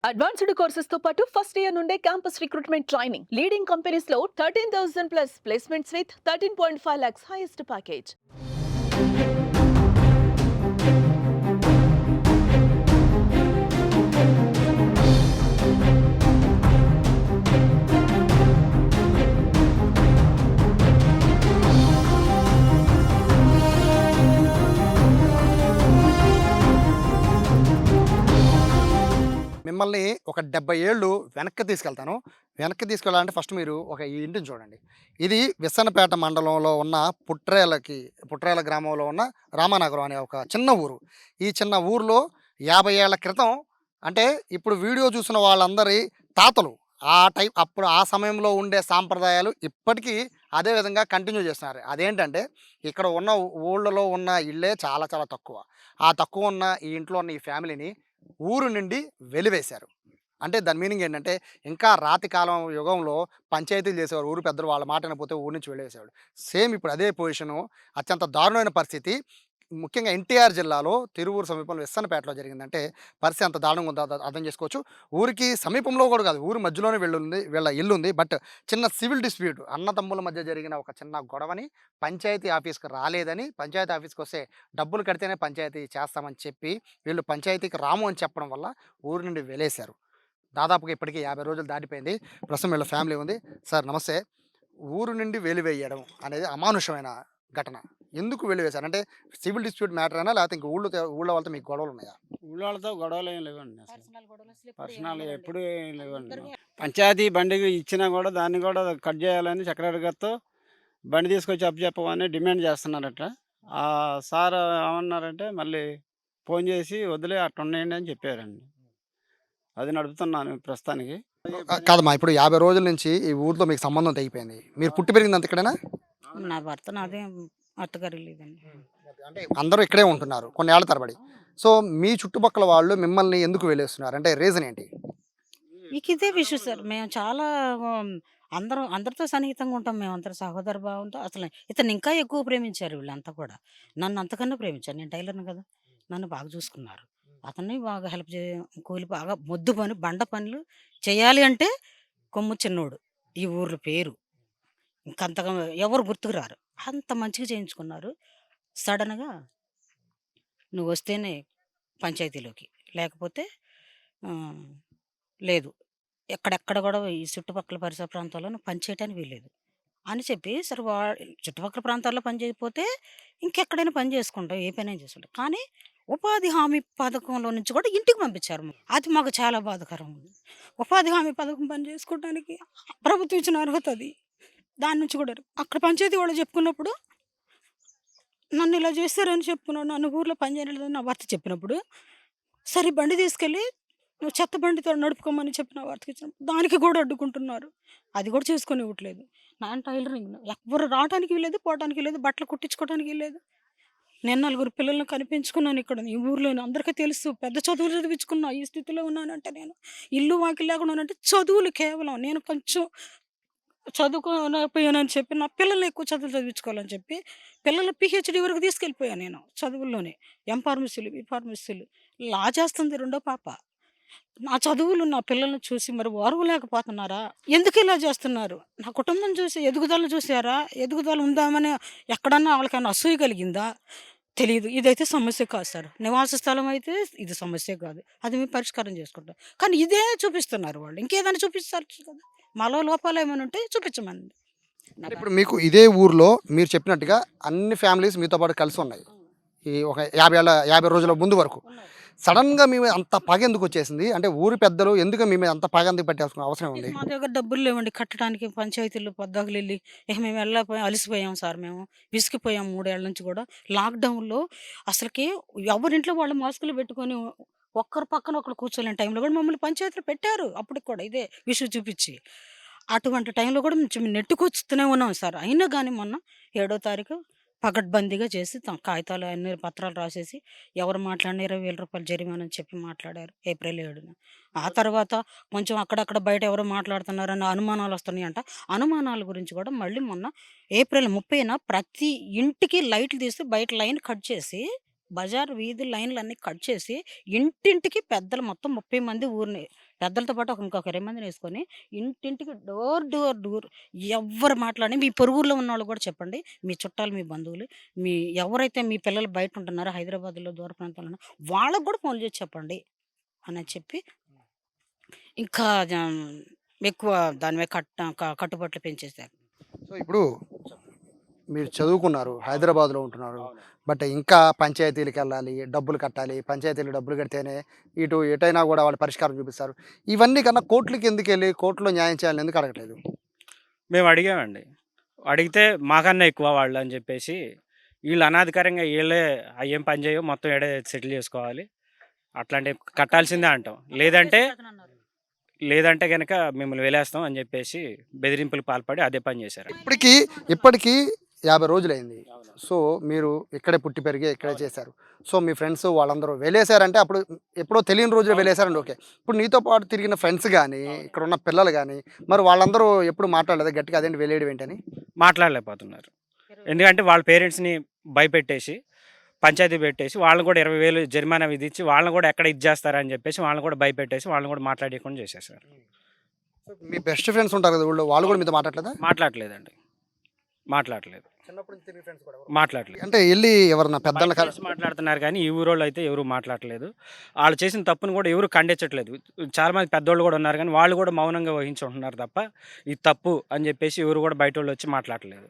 Advanced courses తో పాటు first year నుండే campus recruitment training leading companies లో 13,000 plus placements with 13.5 lakhs highest package. మిమ్మల్ని ఒక 70 ఏళ్ళు వెనక్కి తీసుకెళ్తాను. వెనక్కి తీసుకెళ్ళాలంటే ఫస్ట్ మీరు ఒక ఈ ఇంటిని చూడండి. ఇది విస్సన్నపేట మండలంలో ఉన్న పుట్రేల గ్రామంలో ఉన్న రామానగరం అనే ఒక చిన్న ఊరు. ఈ చిన్న ఊర్లో 50 ఏళ్ల క్రితం అంటే ఇప్పుడు వీడియో చూసిన వాళ్ళందరి తాతలు అప్పుడు ఆ సమయంలో ఉండే సాంప్రదాయాలు ఇప్పటికీ అదే విధంగా కంటిన్యూ చేస్తున్నారు. అదేంటంటే ఇక్కడ ఉన్న ఊళ్ళలో ఉన్న ఇళ్ళే చాలా చాలా తక్కువ. ఆ తక్కువ ఉన్న ఈ ఇంట్లో ఉన్న ఈ ఫ్యామిలీని ఊరు నుండి వెలివేశారు. అంటే దాని మీనింగ్ ఏంటంటే, ఇంకా రాతి కాలం యుగంలో పంచాయతీలు చేసేవారు. ఊరు పెద్దలు వాళ్ళ మాట వినకపోతే ఊరు నుంచి వెళ్ళేసేవాడు. సేమ్ ఇప్పుడు అదే పొజిషను. అత్యంత దారుణమైన పరిస్థితి. ముఖ్యంగా ఎన్టీఆర్ జిల్లాలో తిరువూరు సమీపంలో విస్సన్నపేటలో జరిగిందంటే పరిస్థితి అంత దారుణంగా ఉందో అర్థం చేసుకోవచ్చు. ఊరికి సమీపంలో కూడా కాదు. ఊరు మధ్యలోనే వీళ్ళ ఇల్లుంది. బట్ చిన్న సివిల్ డిస్ప్యూట్ అన్నదమ్ముల మధ్య జరిగిన ఒక చిన్న గొడవని పంచాయతీ ఆఫీస్‌కి రాలేదని, పంచాయతీ ఆఫీస్‌కొస్తే డబ్బులు కడితేనే పంచాయతీ చేస్తామని చెప్పి, వీళ్ళు పంచాయతీకి రాము అని చెప్పడం వల్ల ఊరు నుండి వెలేశారు. దాదాపుగా ఇప్పటికి 50 రోజులు దాటిపోయింది. ప్రస్తుతం వీళ్ళ ఫ్యామిలీ ఉంది. సార్ నమస్తే. ఊరు నుండి వెలివేయడం అనేది అమానుషమైన ఘటన. ఎందుకు వెలివేశారు? అంటే సివిల్ డిస్ప్యూట్ మ్యాటరేనా? లేకపోతే ఇంక ఊళ్ళో వాళ్ళతో మీకు గొడవలున్నాయా? ఊళ్ళో వాళ్ళతో గొడవలు ఏం లేవండి అసలు. పర్సనల్ గొడవలు అసలు ఎప్పుడు ఏం పర్సనల్ లేవండి. ఎప్పుడు ఏం లేవండి. అందరికీ పంచాయతీ బండి ఇచ్చినా కూడా దాన్ని కూడా కట్ చేయాలని సెక్రటరీ గారితో బండి తీసుకొచ్చి అప్పచెప్పమని డిమాండ్ చేస్తున్నారట. ఆ సార్ ఏమన్నారంటే మళ్ళీ ఫోన్ చేసి వదిలే అట్లా ఉండేయండి అని చెప్పారండి. అది నడుపుతున్నాను ప్రస్తుతానికి. కాదమ్మా, ఇప్పుడు 50 రోజుల నుంచి ఈ ఊరితో మీకు సంబంధం తెగిపోయింది. మీరు పుట్టి పెరిగిందంతా ఇక్కడేనా? నా భర్త నాదే అత్తగారి లేదండి. అంటే అందరూ ఇక్కడే ఉంటున్నారు కొన్నేళ్ల తరబడి. సో మీ చుట్టుపక్కల వాళ్ళు మిమ్మల్ని ఎందుకు వెలేస్తున్నారు? అంటే రీజన్ ఏంటి? ఇక ఇదే విషయం సార్. మేము చాలా ఉమ్, అందరితో సన్నిహితంగా ఉంటాం. మేమందరం సహోదర భావంతో అసలు ఇతను ఇంకా ఎక్కువ ప్రేమించారు వీళ్ళంతా కూడా. నన్ను అంతకన్నా ప్రేమించారు. నేను టైలర్‌ని కదా! నన్ను బాగా చూసుకున్నారు. అతన్ని బాగా హెల్ప్ కూలి బాగా మొద్దు పని, బండ పనులు చేయాలి అంటే కొమ్ము చిన్నోడు. ఈ ఊర్లో పేరు. ఇంకంతగా ఎవరు గుర్తుకు రారు. అంత మంచిగా చేయించుకున్నారు. సడెన్‌గా నువ్వొస్తేనే పంచాయతీలోకి. లేకపోతే ఆహ్, లేదు. ఎక్కడెక్కడ గూడా ఈ చుట్టుపక్కల పరిసర ప్రాంతాల్లో నువ్వు పని చేయటానికి వీల్లేదు అని చెప్పి, సరే చుట్టుపక్కల ప్రాంతాల్లో పని చేయకపోతే ఇంకెక్కడైనా పని చేసుకుంటావు. ఏ పనైనా చేసుకుంటావు. కానీ ఉపాధి హామీ పథకంలో నుంచి కూడా ఇంటికి పంపించారు. అది మాకు చాలా బాధాకరం ఉంది. ఉపాధి హామీ పథకం పని చేసుకోవడానికి ప్రభుత్వం ఇచ్చిన అర్హత అది. దాని నుంచి కూడా అక్కడ పంచాయతీ వాళ్ళు చెప్పుకున్నప్పుడు నన్ను ఇలా చేశారని చెప్పుకున్నాడు. నన్ను ఊర్లో పని చేయలేదని నా భర్త చెప్పినప్పుడు, సరే బండి తీసుకెళ్ళి నువ్వు చెత్త బండితో నడుపుకోమని చెప్పి నా భర్తకి ఇచ్చినప్పుడు దానికి కూడా అడ్డుకుంటున్నారు. అది కూడా చేసుకొనివ్వట్లేదు. నా టైలరింగ్ ఎవ్వరు రావటానికి వీల్లేదు, పోవటానికి వీల్లేదు, బట్టలు కుట్టించుకోవడానికి వీల్లేదు. నేను నలుగురు పిల్లల్ని కనిపించుకున్నాను ఇక్కడ ఈ ఊర్లోనే. అందరికీ తెలుసు పెద్ద చదువులు చదివించుకున్నా. ఈ స్థితిలో ఉన్నానంటే నేను ఇల్లు వాకిలి లేకుండా ఉన్నానంటే చదువులు కేవలం. నేను కొంచెం చదువుకోలేకపోయానని చెప్పి నా పిల్లల్ని ఎక్కువ చదువులు చదివించుకోవాలని చెప్పి పిల్లలు పీహెచ్‌డీ వరకు తీసుకెళ్ళిపోయాను నేను చదువుల్లోనే. ఫార్మసీలు, ఫార్మసీలు. లా చేస్తుంది రెండో పాప. నా చదువులు నా పిల్లల్ని చూసి మరి ఓర్వలేకపోతున్నారా? ఎందుకిలా చేస్తున్నారు? నా కుటుంబం చూసి ఎదుగుదల చూసారా? ఎదుగుదల ఉందామని ఎక్కడన్నా వాళ్ళకైనా అసూయ కలిగిందా? తెలీదు. ఇదైతే సమస్య కాదు సార్. నివాస స్థలం అయితే ఇది సమస్యే కాదు. అది మేము పరిష్కారం చేసుకుంటాం. కానీ ఇదే చూపిస్తున్నారు వాళ్ళు. ఇంకేదైనా చూపించచ్చు కదా! మాలో లోపాలేమైనా ఉంటే చూపించమనండి. నా అంటే ఇప్పుడు మీకు ఇదే ఊర్లో మీరు చెప్పినట్టుగా అన్ని ఫ్యామిలీస్ మీతో పాటు కలిసి ఉన్నాయి. ఈ ఒక 50 రోజుల ముందు వరకు. ఉన్నారు. సడెన్‌గా మీ మీద అంత పగ ఎందుకొచ్చేసింది? అంటే ఊరి పెద్దలు ఎందుకు మీ మీద అంత పగ ఎందుకు పెట్టాల్సిన అవసరం ఉంది? మా దగ్గర డబ్బులు లేవండి కట్టడానికి. పంచాయతీలు పద్దాకులెళ్ళి ఇక మేము వెళ్ళకపోయాం, అలసిపోయాం సార్ మేము. విసిగిపోయాం 3 ఏళ్ల నుంచి గూడా. లాక్‌డౌన్‌లో అసలకి ఎవరింట్లో వాళ్ళు మాస్కులు పెట్టుకొని ఒక్కరి పక్కన ఒకళ్ళు కూర్చోలేని టైంలో గూడా మమ్మల్ని పంచాయతీలో పెట్టారు. అప్పటికి కూడా ఇదే విషయం చూపిచ్చి. అటువంటి టైంలో గూడా కొంచెం నెట్టుకొస్తూనే ఉన్నాం సార్. అయినా గానీ మొన్న 7వ తారీఖు పకడ్బందీగా చేసి కాగితాలు అన్ని పత్రాలు రాసేసి ఎవరు మాట్లాడినా రూ. 20,000 జరిమానా అని చెప్పి మాట్లాడారు ఏప్రిల్ 7న. ఆ తర్వాత కొంచెం అక్కడక్కడ బయట ఎవరో మాట్లాడుతున్నారన్న అనుమానాలొస్తున్నాయంట. అనుమానాల గురించి గూడా మళ్ళీ మొన్న ఏప్రిల్ 30న ప్రతి ఇంటికి లైట్లు తీసి బయట లైన్ కట్ చేసి బజార్ వీధి లైన్లు అన్ని కట్ చేసి ఇంటింటికి పెద్దలు మొత్తం 30 మంది ఊరిని పెద్దలతో పాటు ఇంకొక 20 మందిని వేసుకొని ఇంటింటికి డోర్ ఎవ్వరు మాట్లాడి మీ పొరుగురులో ఉన్న వాళ్ళు కూడా చెప్పండి, మీ చుట్టాలు మీ బంధువులు మీ ఎవరైతే మీ పిల్లలు బయట ఉంటున్నారో హైదరాబాద్లో దూర ప్రాంతాల్లో వాళ్ళకు కూడా ఫోన్ చేసి చెప్పండి అని చెప్పి ఇంకా ఎక్కువ దాని మీద కట్టుబాట్లు పెంచేశారు. సో ఇప్పుడు మీరు చదువుకున్నారు, హైదరాబాద్లో ఉంటున్నారు, బట్ ఇంకా పంచాయతీలకు వెళ్ళాలి, డబ్బులు కట్టాలి, పంచాయతీలకు డబ్బులు కడితేనే ఇటు ఎటైనా కూడా వాళ్ళు పరిష్కారం చూపిస్తారు. ఇవన్నీ కన్నా కోర్టులకి ఎందుకు వెళ్ళి కోర్టులో న్యాయం చేయాలని ఎందుకు అడగట్లేదు? మేము అడిగామండి. అడిగితే మాకన్నా ఎక్కువ వాళ్ళు అని చెప్పేసి వీళ్ళు అనాధికారంగా వీళ్ళే ఏం పని చేయవు, మొత్తం ఏడే సెటిల్ చేసుకోవాలి, అట్లాంటివి కట్టాల్సిందే అంటాం. లేదంటే కనుక మిమ్మల్ని వెలేస్తాం అని చెప్పేసి బెదిరింపులు పాల్పడి అదే పని చేశారు. ఇప్పటికీ 50 రోజులైంది. సో మీరు ఇక్కడే పుట్టి పెరిగి ఇక్కడే చేశారు. సో మీ ఫ్రెండ్స్ వాళ్ళందరూ వెలేశారంటే అప్పుడు ఎప్పుడో తెలియని రోజులు వెలేశారండి, ఓకే. ఇప్పుడు నీతో పాటు తిరిగిన ఫ్రెండ్స్ కానీ ఇక్కడ ఉన్న పిల్లలు కానీ మరి వాళ్ళందరూ ఎప్పుడు మాట్లాడలేదు గట్టిగా అదేంటి వెలేయడం ఏంటని? మాట్లాడలేకపోతున్నారు. ఎందుకంటే వాళ్ళ పేరెంట్స్ని భయపెట్టేసి పంచాయతీ పెట్టేసి వాళ్ళని కూడా 20,000 జరిమానా విధించి వాళ్ళని కూడా ఎక్కడ ఇది చేస్తారని చెప్పేసి వాళ్ళని కూడా భయపెట్టేసి వాళ్ళని కూడా మాట్లాడకుండా చేసేసారు. సో మీ బెస్ట్ ఫ్రెండ్స్ ఉంటారు కదా ఊళ్ళో, వాళ్ళు కూడా మీతో మాట్లాడలేదా? మాట్లాడలేదండి, మాట్లాడలేదు. చిన్నప్పటి నుంచి తిరిగిన ఫ్రెండ్స్ కూడా మాట్లాడలేదు అంటే వెళ్ళి ఎవరన్నా పెద్దలు మాట్లాడుతున్నారు కానీ ఈ ఊరోళ్ళు అయితే ఎవరు మాట్లాడలేదు. వాళ్ళు చేసిన తప్పును కూడా ఎవరు ఖండించట్లేదు. చాలా మంది పెద్దోళ్ళు కూడా ఉన్నారు కానీ వాళ్ళు కూడా మౌనంగా వహించి ఉంటున్నారు తప్ప ఇది తప్పు అని చెప్పేసి ఎవరు కూడా బయట వాళ్ళు వచ్చి మాట్లాడలేదు.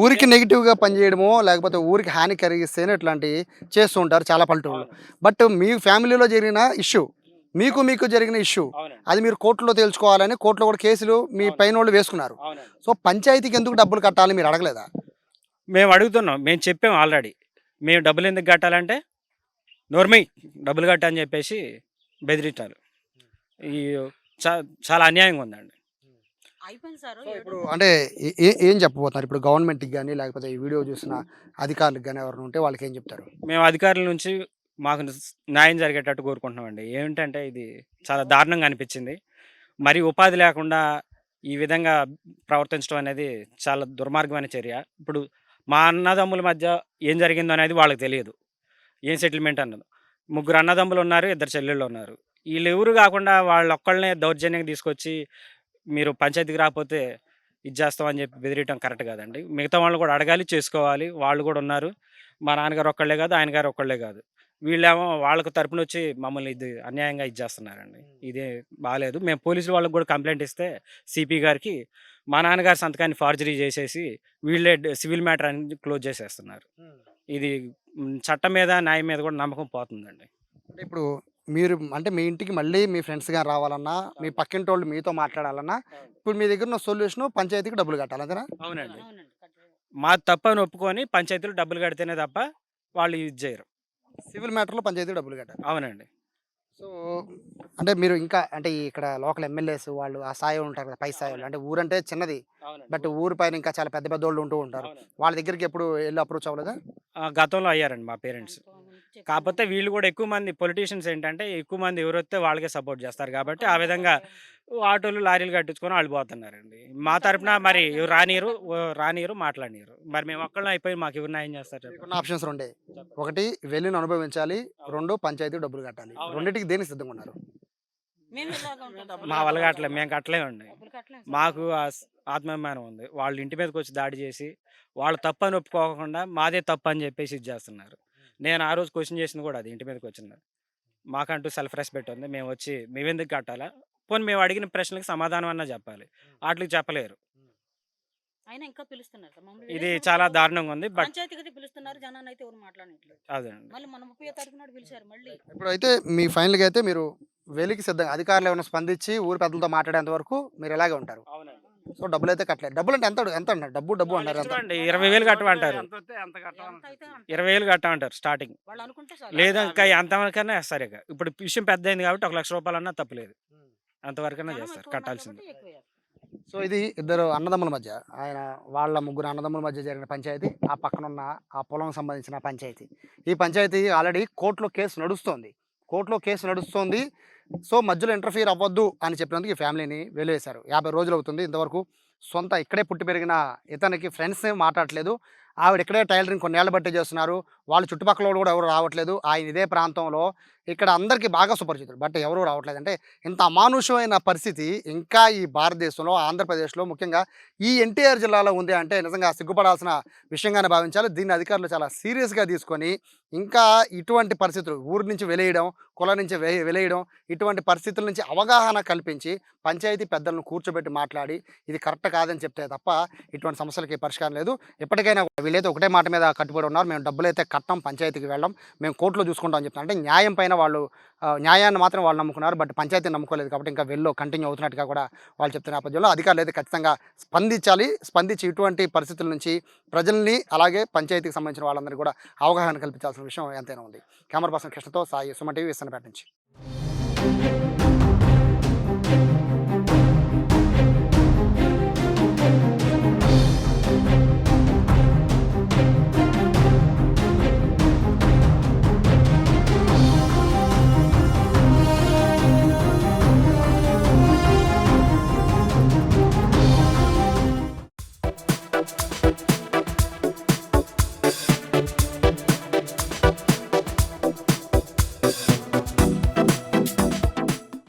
ఊరికి నెగిటివ్గా పనిచేయడమో లేకపోతే ఊరికి హాని కలిగిస్తేనే ఇట్లాంటివి చేస్తూ ఉంటారు చాలా పల్లెటూళ్ళు. బట్ మీ ఫ్యామిలీలో జరిగిన ఇష్యూ, మీకు జరిగిన ఇష్యూ, అది మీరు కోర్టులో తేల్చుకోవాలని కోర్టులో కూడా కేసులు మీ పైన వాళ్ళు వేసుకున్నారు. సో పంచాయతీకి ఎందుకు డబ్బులు కట్టాలి మీరు అడగలేదా? మేము అడుగుతున్నాం, మేము చెప్పాము ఆల్రెడీ. మేము డబ్బులు ఎందుకు కట్టాలంటే నోర్మై డబ్బులు కట్టని చెప్పేసి బెదిరించారు. ఈ చాలా అన్యాయంగా ఉందండి. సో ఇప్పుడు అంటే ఏం చెప్పబోతున్నారు ఇప్పుడు గవర్నమెంట్కి కానీ లేకపోతే ఈ వీడియో చూసిన అధికారులకు కానీ ఎవరైనా ఉంటే వాళ్ళకి ఏం చెప్తారు? మేము అధికారుల నుంచి మాకు న్యాయం జరిగేటట్టు కోరుకుంటున్నామండి. ఏంటంటే ఇది చాలా దారుణంగా అనిపించింది. మరి ఉపాధి లేకుండా ఈ విధంగా ప్రవర్తించడం అనేది చాలా దుర్మార్గమైన చర్య. ఇప్పుడు మా అన్నదమ్ముల మధ్య ఏం జరిగిందో అనేది వాళ్ళకి తెలియదు, ఏం సెటిల్మెంట్ అన్నది. 3 అన్నదమ్ములు ఉన్నారు, 2 చెల్లెళ్ళు ఉన్నారు. వీళ్ళు ఎవరు కాకుండా వాళ్ళొక్కళ్ళనే దౌర్జన్యంగా తీసుకొచ్చి మీరు పంచాయతీకి రాకపోతే ఇది చేస్తామని చెప్పి బెదిరియటం కరెక్ట్ కాదండి. మిగతా వాళ్ళు కూడా అడగాలి, చేసుకోవాలి. వాళ్ళు కూడా ఉన్నారు. మా నాన్నగారు ఒక్కళ్ళే కాదు, ఆయన గారు ఒక్కళ్ళే కాదు. వీళ్ళేమో వాళ్ళకు తరపున వచ్చి మమ్మల్ని ఇది అన్యాయంగా ఇది చేస్తున్నారండి. ఇది బాగాలేదు. మేము పోలీసులు వాళ్ళకి కూడా కంప్లైంట్ ఇస్తే సిపి గారికి మా నాన్నగారి సంతకాన్ని ఫార్జరీ చేసేసి వీళ్ళే సివిల్ మ్యాటర్ అని క్లోజ్ చేసేస్తున్నారు. ఇది చట్టం మీద న్యాయం మీద కూడా నమ్మకం పోతుందండి. అంటే ఇప్పుడు మీరు అంటే మీ ఇంటికి మళ్ళీ మీ ఫ్రెండ్స్ గాని రావాలన్నా, మీ పక్కింటి వాళ్ళు మీతో మాట్లాడాలన్నా ఇప్పుడు మీ దగ్గర ఉన్న సొల్యూషన్ పంచాయతీకి డబ్బులు కట్టాలి అంతేనా? అవునండి. మా తప్పని ఒప్పుకొని పంచాయతీలు డబ్బులు కడితేనే తప్ప వాళ్ళు ఇది చేయరు. సివిల్ మ్యాటర్లో పంచాయతీకి డబ్బులు కట్టాలి. అవునండి. సో అంటే మీరు ఇంకా అంటే ఇక్కడ లోకల్ ఎమ్మెల్యేస్ వాళ్ళు ఆ స్థాయిలో ఉంటారు కదా, పై స్థాయిలో అంటే ఊరంటే చిన్నది, బట్ ఊరి పైన ఇంకా చాలా పెద్ద పెద్ద వాళ్ళు ఉంటూ ఉంటారు. వాళ్ళ దగ్గరికి ఎప్పుడు వెళ్ళి అప్రోచ్ అవ్వలేదా? గతంలో అయ్యారండి మా పేరెంట్స్. కాకపోతే వీళ్ళు కూడా ఎక్కువ మంది పొలిటీషియన్స్ ఏంటంటే ఎక్కువ మంది ఎవరైతే వాళ్ళకే సపోర్ట్ చేస్తారు కాబట్టి ఆ విధంగా ఆటోలు లారీలు కట్టించుకొని వాళ్ళు పోతున్నారండి. మా తరపున మరి ఎవరు రానియరు మాట్లాడినారు. మరి మేము ఒక్కళ్ళం అయిపోయి మాకు ఎవరు న్యాయం చేస్తారు? మీకున్న ఆప్షన్స్ రెండే, ఒకటి వెళ్ళిని అనుభవించాలి, 2 పంచాయతీ డబ్బులు కట్టాలి. రెండింటికి దేనికి సిద్ధంగా ఉన్నారు? మా వల్ల కట్టలేదు, మేము కట్టలేమండి. మాకు ఆత్మాభిమానం ఉంది. వాళ్ళ ఇంటి మీదకి వచ్చి దాడి చేసి వాళ్ళు తప్పు అని ఒప్పుకోకుండా మాదే తప్పు అని చెప్పేసి ఇది చేస్తున్నారు. నేను ఆ రోజు క్వశ్చన్ చేసింది కూడా అది, ఇంటి మీదకి వచ్చింది. మాకంటూ సెల్ఫ్ రెస్పెక్ట్ ఉంది, మేము వచ్చి మేమెందుకు కట్టాలా, పోనీ మేము అడిగిన ప్రశ్నలకు సమాధానం అన్నా చెప్పాలి, వాటికి చెప్పలేరు. ఇది చాలా దారుణంగా ఉంది. బట్ అదండి. ఇప్పుడైతే మీ ఫైనల్గా అయితే మీరు వెలికి సిద్ధంగా అధికారులు ఏమైనా స్పందించి ఊరి పెద్దలతో మాట్లాడేంత వరకు మీరు ఇలాగే ఉంటారు. సో డబ్బులు అయితే కట్టలేదు. డబ్బులు అంటే ఎంత అంటారు? డబ్బు అంటారు ఎంత? 20,000 కట్టమంటారు, 20,000 కట్టమంటారు స్టార్టింగ్. లేదా ఇంకా ఎంతవరకైనా వేస్తారు. ఇక ఇప్పుడు విషయం పెద్ద అయింది కాబట్టి 1,00,000 రూపాయలు అన్నా తప్పలేదు, అంతవరకైనా చేస్తారు, కట్టాల్సింది. సో ఇది ఇద్దరు అన్నదమ్ముల మధ్య, ఆయన వాళ్ళ 3 అన్నదమ్ముల మధ్య జరిగిన పంచాయతీ, ఆ పక్కనున్న ఆ పొలం సంబంధించిన పంచాయతీ. ఈ పంచాయతీ ఆల్రెడీ కోర్టులో కేసు నడుస్తోంది. సో మధ్యలో ఇంటర్ఫియర్ అవ్వద్దు అని చెప్పినందుకు ఈ ఫ్యామిలీని వెలివేశారు. 50 రోజులు అవుతుంది ఇంతవరకు. ఇక్కడే పుట్టి పెరిగిన ఇతనికి ఫ్రెండ్స్ మాట్లాడట్లేదు, ఆవిడ ఇక్కడే టైలరింగ్ కొన్నేళ్ల బట్టి చేస్తున్నారు. వాళ్ళు చుట్టుపక్కల వాళ్ళు కూడా ఎవరు రావట్లేదు. ఆయన ఇదే ప్రాంతంలో ఇక్కడ అందరికీ బాగా సుపరిచితులు. బట్ ఎవరు రావట్లేదు. అంటే ఇంత అమానుషమైన పరిస్థితి ఇంకా ఈ భారతదేశంలో, ఆంధ్రప్రదేశ్‌లో ముఖ్యంగా ఈ ఎన్టీఆర్ జిల్లాలో ఉంది అంటే నిజంగా సిగ్గుపడాల్సిన విషయంగానే భావించాలి. దీన్ని అధికారులు చాలా సీరియస్‌గా తీసుకొని ఇంకా ఇటువంటి పరిస్థితులు ఊరు నుంచి వెలేయడం, కులం నుంచి వెలేయడం, ఇటువంటి పరిస్థితుల నుంచి అవగాహన కల్పించి పంచాయతీ పెద్దలను కూర్చోబెట్టి మాట్లాడి ఇది కరెక్ట్ కాదని చెప్తే తప్ప ఇటువంటి సమస్యలకి పరిష్కారం లేదు. ఎప్పటికైనా వీళ్ళైతే ఒకటే మాట మీద కట్టుబడి ఉన్నారు. మేము డబ్బులైతే కట్టం, పంచాయతీకి వెళ్ళం, మేము కోర్టులో చూసుకుంటాం అని చెప్తున్నారు. అంటే న్యాయం పైన వాళ్ళు న్యాయాన్ని మాత్రం వాళ్ళు నమ్ముకున్నారు. బట్ పంచాయతీని నమ్ముకోలేదు కాబట్టి ఇంకా వెల్లో కంటిన్యూ అవుతున్నట్టుగా కూడా వాళ్ళు చెప్తున్న నేపథ్యంలో అధికారులు అయితే ఖచ్చితంగా స్పందించాలి. స్పందించి ఇటువంటి పరిస్థితుల నుంచి ప్రజల్ని అలాగే పంచాయతీకి సంబంధించిన వాళ్ళందరికీ కూడా అవగాహన కల్పించాల్సిన విషయం ఎంతైనా ఉంది. కెమెరా పర్సన్ కృష్ణతో సాయి, సుమన్ టీవీ, విసన్నపేట నుంచి.